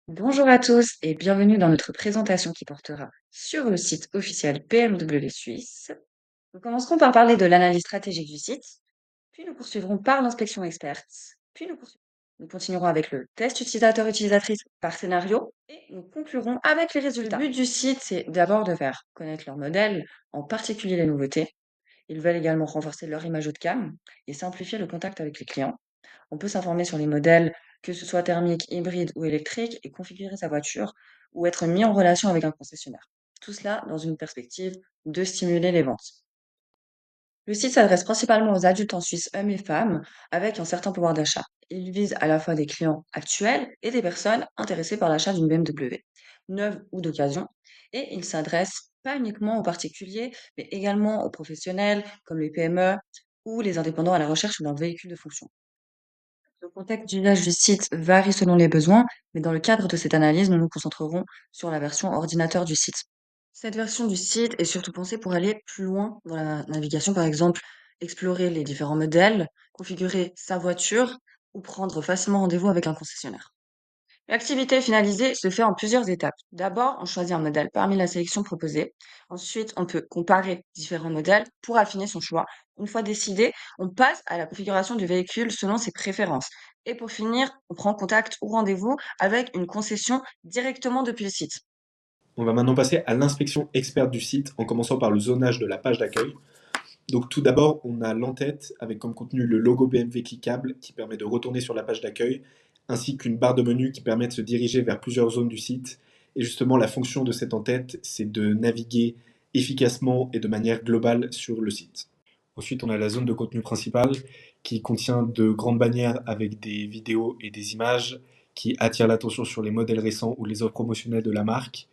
Bonjour à tous et bienvenue dans notre présentation qui portera sur le site officiel BMW Suisse. Nous commencerons par parler de l'analyse stratégique du site, puis nous poursuivrons par l'inspection experte, puis nous continuerons avec le test utilisateur-utilisatrice par scénario et nous conclurons avec les résultats. Le but du site, c'est d'abord de faire connaître leur modèle, en particulier les nouveautés. Ils veulent également renforcer leur image haut de gamme et simplifier le contact avec les clients. On peut s'informer sur les modèles, que ce soit thermique, hybride ou électrique, et configurer sa voiture ou être mis en relation avec un concessionnaire. Tout cela dans une perspective de stimuler les ventes. Le site s'adresse principalement aux adultes en Suisse, hommes et femmes, avec un certain pouvoir d'achat. Il vise à la fois des clients actuels et des personnes intéressées par l'achat d'une BMW, neuve ou d'occasion, et il s'adresse pas uniquement aux particuliers, mais également aux professionnels comme les PME ou les indépendants à la recherche d'un véhicule de fonction. Le contexte d'usage du site varie selon les besoins, mais dans le cadre de cette analyse, nous nous concentrerons sur la version ordinateur du site. Cette version du site est surtout pensée pour aller plus loin dans la navigation, par exemple, explorer les différents modèles, configurer sa voiture ou prendre facilement rendez-vous avec un concessionnaire. L'activité finalisée se fait en plusieurs étapes. D'abord, on choisit un modèle parmi la sélection proposée. Ensuite, on peut comparer différents modèles pour affiner son choix. Une fois décidé, on passe à la configuration du véhicule selon ses préférences. Et pour finir, on prend contact ou rendez-vous avec une concession directement depuis le site. On va maintenant passer à l'inspection experte du site en commençant par le zonage de la page d'accueil. Donc tout d'abord, on a l'entête avec comme contenu le logo BMW cliquable qui permet de retourner sur la page d'accueil, ainsi qu'une barre de menu qui permet de se diriger vers plusieurs zones du site. Et justement, la fonction de cette entête, c'est de naviguer efficacement et de manière globale sur le site. Ensuite, on a la zone de contenu principal qui contient de grandes bannières avec des vidéos et des images qui attirent l'attention sur les modèles récents ou les offres promotionnelles de la marque.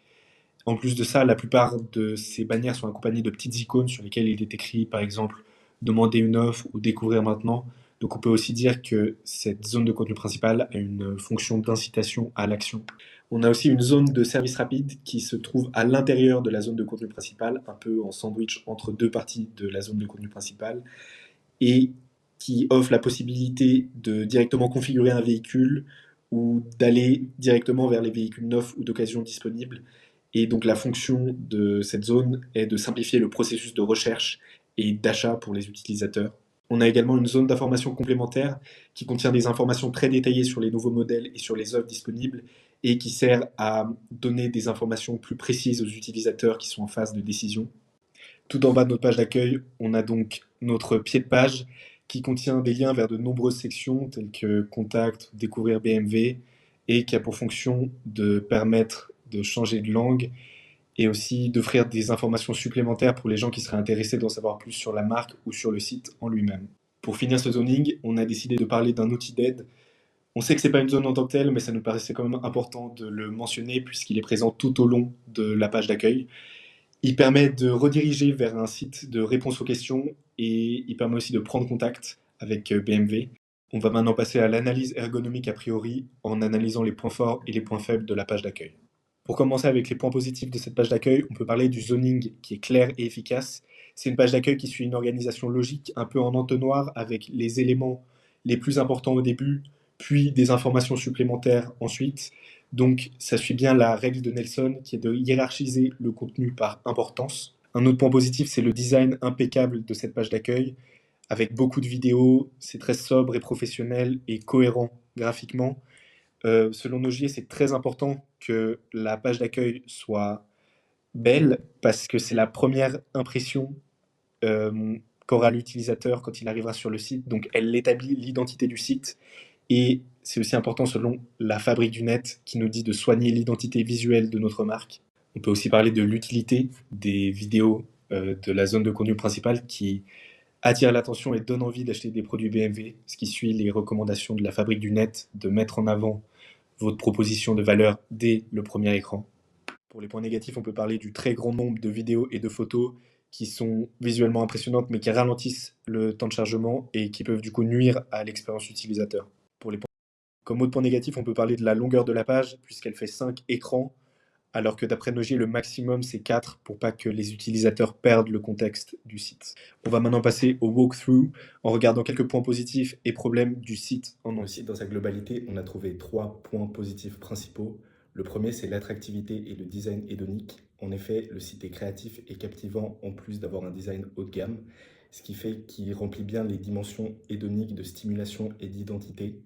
En plus de ça, la plupart de ces bannières sont accompagnées de petites icônes sur lesquelles il est écrit, par exemple, demander une offre ou découvrir maintenant. Donc on peut aussi dire que cette zone de contenu principal a une fonction d'incitation à l'action. On a aussi une zone de service rapide qui se trouve à l'intérieur de la zone de contenu principal, un peu en sandwich entre deux parties de la zone de contenu principal, et qui offre la possibilité de directement configurer un véhicule ou d'aller directement vers les véhicules neufs ou d'occasion disponibles. Et donc la fonction de cette zone est de simplifier le processus de recherche et d'achat pour les utilisateurs. On a également une zone d'information complémentaire qui contient des informations très détaillées sur les nouveaux modèles et sur les offres disponibles et qui sert à donner des informations plus précises aux utilisateurs qui sont en phase de décision. Tout en bas de notre page d'accueil, on a donc notre pied de page qui contient des liens vers de nombreuses sections telles que Contact, Découvrir BMW et qui a pour fonction de permettre de changer de langue et aussi d'offrir des informations supplémentaires pour les gens qui seraient intéressés d'en savoir plus sur la marque ou sur le site en lui-même. Pour finir ce zoning, on a décidé de parler d'un outil d'aide. On sait que c'est pas une zone en tant que telle, mais ça nous paraissait quand même important de le mentionner puisqu'il est présent tout au long de la page d'accueil. Il permet de rediriger vers un site de réponse aux questions et il permet aussi de prendre contact avec BMW. On va maintenant passer à l'analyse ergonomique a priori en analysant les points forts et les points faibles de la page d'accueil. Pour commencer avec les points positifs de cette page d'accueil, on peut parler du zoning qui est clair et efficace. C'est une page d'accueil qui suit une organisation logique un peu en entonnoir avec les éléments les plus importants au début, puis des informations supplémentaires ensuite. Donc ça suit bien la règle de Nelson qui est de hiérarchiser le contenu par importance. Un autre point positif, c'est le design impeccable de cette page d'accueil avec beaucoup de vidéos, c'est très sobre et professionnel et cohérent graphiquement. Selon Nogier, c'est très important que la page d'accueil soit belle parce que c'est la première impression qu'aura l'utilisateur quand il arrivera sur le site. Donc elle établit l'identité du site et c'est aussi important selon la fabrique du net qui nous dit de soigner l'identité visuelle de notre marque. On peut aussi parler de l'utilité des vidéos de la zone de contenu principale qui attire l'attention et donne envie d'acheter des produits BMW, ce qui suit les recommandations de la fabrique du net de mettre en avant votre proposition de valeur dès le premier écran. Pour les points négatifs, on peut parler du très grand nombre de vidéos et de photos qui sont visuellement impressionnantes mais qui ralentissent le temps de chargement et qui peuvent du coup nuire à l'expérience utilisateur. Pour les points... Comme autre point négatif, on peut parler de la longueur de la page puisqu'elle fait 5 écrans alors que d'après Nogier, le maximum c'est 4 pour pas que les utilisateurs perdent le contexte du site. On va maintenant passer au walkthrough en regardant quelques points positifs et problèmes du site en entier. Dans sa globalité, on a trouvé 3 points positifs principaux. Le premier, c'est l'attractivité et le design hédonique. En effet, le site est créatif et captivant en plus d'avoir un design haut de gamme, ce qui fait qu'il remplit bien les dimensions hédoniques de stimulation et d'identité,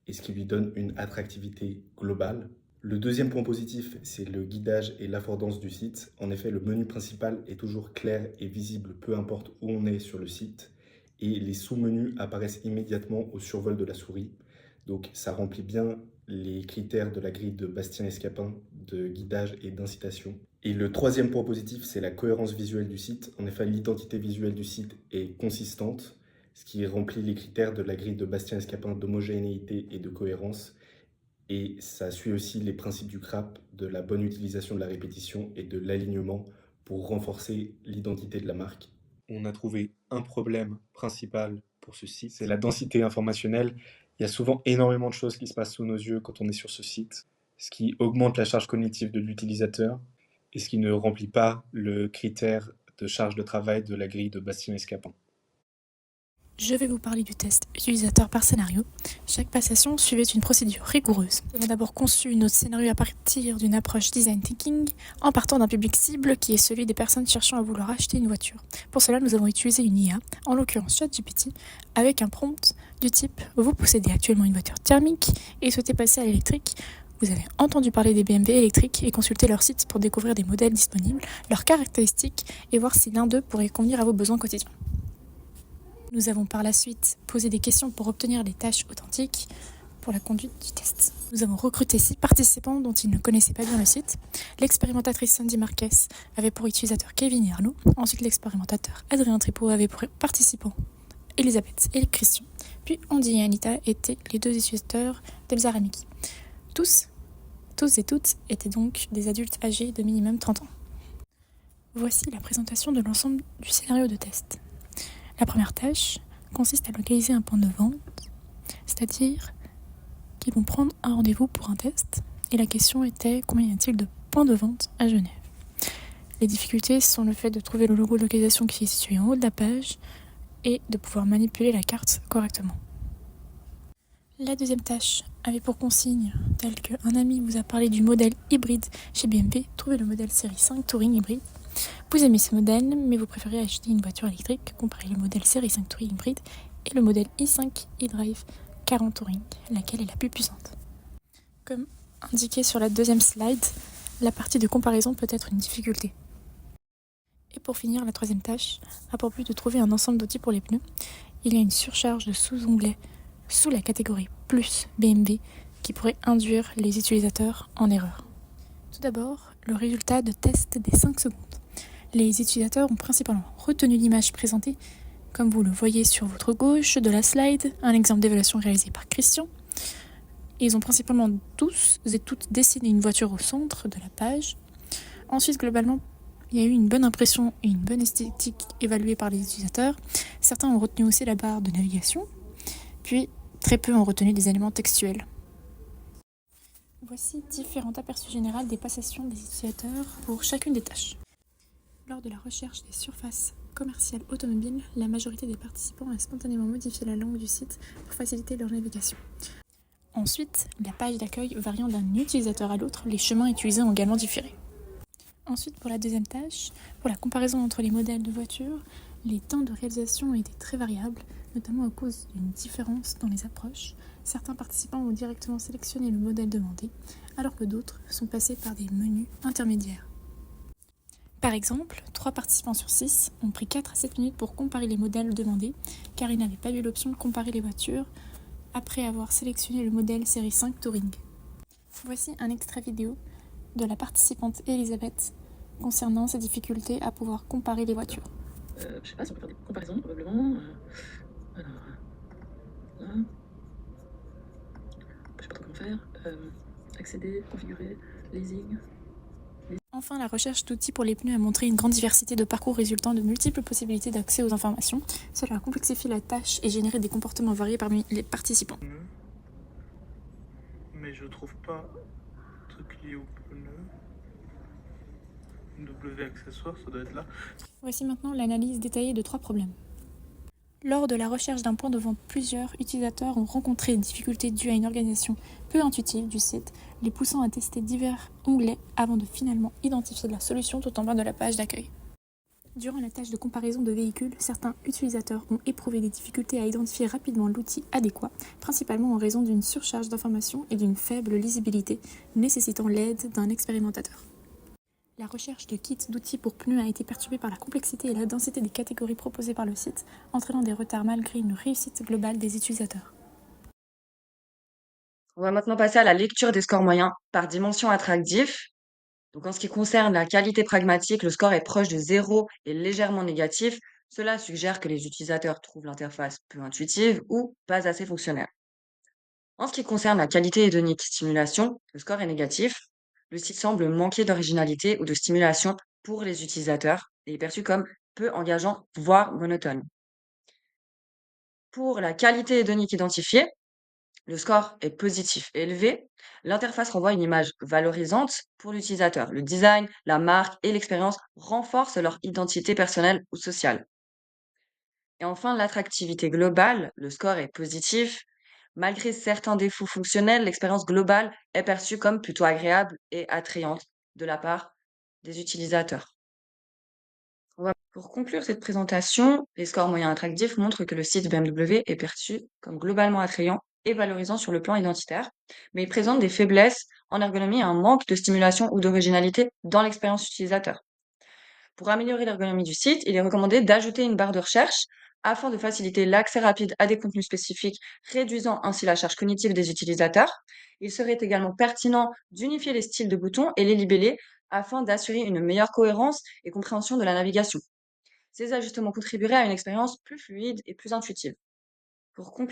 et ce qui lui donne une attractivité globale. Le deuxième point positif, c'est le guidage et l'affordance du site. En effet, le menu principal est toujours clair et visible, peu importe où on est sur le site, et les sous-menus apparaissent immédiatement au survol de la souris. Donc ça remplit bien les critères de la grille de Bastien-Escapin de guidage et d'incitation. Et le troisième point positif, c'est la cohérence visuelle du site. En effet, l'identité visuelle du site est consistante, ce qui remplit les critères de la grille de Bastien-Escapin d'homogénéité et de cohérence. Et ça suit aussi les principes du CRAP, de la bonne utilisation de la répétition et de l'alignement pour renforcer l'identité de la marque. On a trouvé un problème principal pour ce site, c'est la densité informationnelle. Il y a souvent énormément de choses qui se passent sous nos yeux quand on est sur ce site, ce qui augmente la charge cognitive de l'utilisateur et ce qui ne remplit pas le critère de charge de travail de la grille de Bastien-Escapin. Je vais vous parler du test utilisateur par scénario. Chaque passation suivait une procédure rigoureuse. Nous avons d'abord conçu notre scénario à partir d'une approche design thinking, en partant d'un public cible qui est celui des personnes cherchant à vouloir acheter une voiture. Pour cela, nous avons utilisé une IA, en l'occurrence ChatGPT, avec un prompt du type « Vous possédez actuellement une voiture thermique et souhaitez passer à l'électrique ». Vous avez entendu parler des BMW électriques et consulté leur site pour découvrir des modèles disponibles, leurs caractéristiques et voir si l'un d'eux pourrait convenir à vos besoins quotidiens. Nous avons par la suite posé des questions pour obtenir les tâches authentiques pour la conduite du test. Nous avons recruté 6 participants dont ils ne connaissaient pas bien le site. L'expérimentatrice Sandy Marquez avait pour utilisateur Kevin et Arnaud. Ensuite, l'expérimentateur Adrien Tripot avait pour participants Elisabeth et Christian. Puis Andy et Anita étaient les 2 utilisateurs d'Elsa Ramiki. Tous et toutes étaient donc des adultes âgés de minimum 30 ans. Voici la présentation de l'ensemble du scénario de test. La première tâche consiste à localiser un point de vente, c'est-à-dire qu'ils vont prendre un rendez-vous pour un test. Et la question était combien y a-t-il de points de vente à Genève. Les difficultés sont le fait de trouver le logo de localisation qui est situé en haut de la page et de pouvoir manipuler la carte correctement. La deuxième tâche avait pour consigne, telle qu'un ami vous a parlé du modèle hybride chez BMW, trouvez le modèle série 5 Touring hybride. Vous aimez ce modèle, mais vous préférez acheter une voiture électrique, comparez le modèle série 5 Touring hybride et le modèle i5 eDrive 40 Touring, laquelle est la plus puissante. Comme indiqué sur la deuxième slide, la partie de comparaison peut être une difficulté. Et pour finir, la troisième tâche a pour but de trouver un ensemble d'outils pour les pneus. Il y a une surcharge de sous-onglets sous la catégorie plus BMW qui pourrait induire les utilisateurs en erreur. Tout d'abord, le résultat de test des 5 secondes. Les utilisateurs ont principalement retenu l'image présentée, comme vous le voyez sur votre gauche de la slide, un exemple d'évaluation réalisé par Christian. Ils ont principalement tous et toutes dessiné une voiture au centre de la page. Ensuite, globalement, il y a eu une bonne impression et une bonne esthétique évaluée par les utilisateurs. Certains ont retenu aussi la barre de navigation, puis très peu ont retenu des éléments textuels. Voici différents aperçus généraux des passations des utilisateurs pour chacune des tâches. Lors de la recherche des surfaces commerciales automobiles, la majorité des participants a spontanément modifié la langue du site pour faciliter leur navigation. Ensuite, la page d'accueil variant d'un utilisateur à l'autre, les chemins utilisés ont également différé. Ensuite, pour la deuxième tâche, pour la comparaison entre les modèles de voitures, les temps de réalisation ont été très variables, notamment à cause d'une différence dans les approches. Certains participants ont directement sélectionné le modèle demandé, alors que d'autres sont passés par des menus intermédiaires. Par exemple, 3 participants sur 6 ont pris 4 à 7 minutes pour comparer les modèles demandés, car ils n'avaient pas eu l'option de comparer les voitures après avoir sélectionné le modèle série 5 Touring. Voici un extrait vidéo de la participante Elisabeth concernant ses difficultés à pouvoir comparer les voitures. Je sais pas si on peut faire des comparaisons, probablement. Alors, là. Je sais pas trop comment faire. Accéder, configurer, leasing. Enfin, la recherche d'outils pour les pneus a montré une grande diversité de parcours résultant de multiples possibilités d'accès aux informations. Cela complexifie la tâche et générer des comportements variés parmi les participants. Mais je trouve pas un truc lié au pneu. W accessoire, ça doit être là. Voici maintenant l'analyse détaillée de 3 problèmes. Lors de la recherche d'un point de vente, plusieurs utilisateurs ont rencontré des difficultés dues à une organisation peu intuitive du site, les poussant à tester divers onglets avant de finalement identifier la solution tout en bas de la page d'accueil. Durant la tâche de comparaison de véhicules, certains utilisateurs ont éprouvé des difficultés à identifier rapidement l'outil adéquat, principalement en raison d'une surcharge d'informations et d'une faible lisibilité, nécessitant l'aide d'un expérimentateur. La recherche de kits d'outils pour pneus a été perturbée par la complexité et la densité des catégories proposées par le site, entraînant des retards malgré une réussite globale des utilisateurs. On va maintenant passer à la lecture des scores moyens par dimension attractive. Donc, en ce qui concerne la qualité pragmatique, le score est proche de 0 et légèrement négatif. Cela suggère que les utilisateurs trouvent l'interface peu intuitive ou pas assez fonctionnelle. En ce qui concerne la qualité hédonique stimulation, le score est négatif. Le site semble manquer d'originalité ou de stimulation pour les utilisateurs et est perçu comme peu engageant, voire monotone. Pour la qualité hédonique identifiée, le score est positif élevé. L'interface renvoie une image valorisante pour l'utilisateur. Le design, la marque et l'expérience renforcent leur identité personnelle ou sociale. Et enfin, l'attractivité globale, le score est positif. Malgré certains défauts fonctionnels, l'expérience globale est perçue comme plutôt agréable et attrayante de la part des utilisateurs. Pour conclure cette présentation, les scores moyens attractifs montrent que le site BMW est perçu comme globalement attrayant et valorisant sur le plan identitaire, mais il présente des faiblesses en ergonomie et un manque de stimulation ou d'originalité dans l'expérience utilisateur. Pour améliorer l'ergonomie du site, il est recommandé d'ajouter une barre de recherche afin de faciliter l'accès rapide à des contenus spécifiques, réduisant ainsi la charge cognitive des utilisateurs. Il serait également pertinent d'unifier les styles de boutons et les libellés afin d'assurer une meilleure cohérence et compréhension de la navigation. Ces ajustements contribueraient à une expérience plus fluide et plus intuitive. Pour conclure,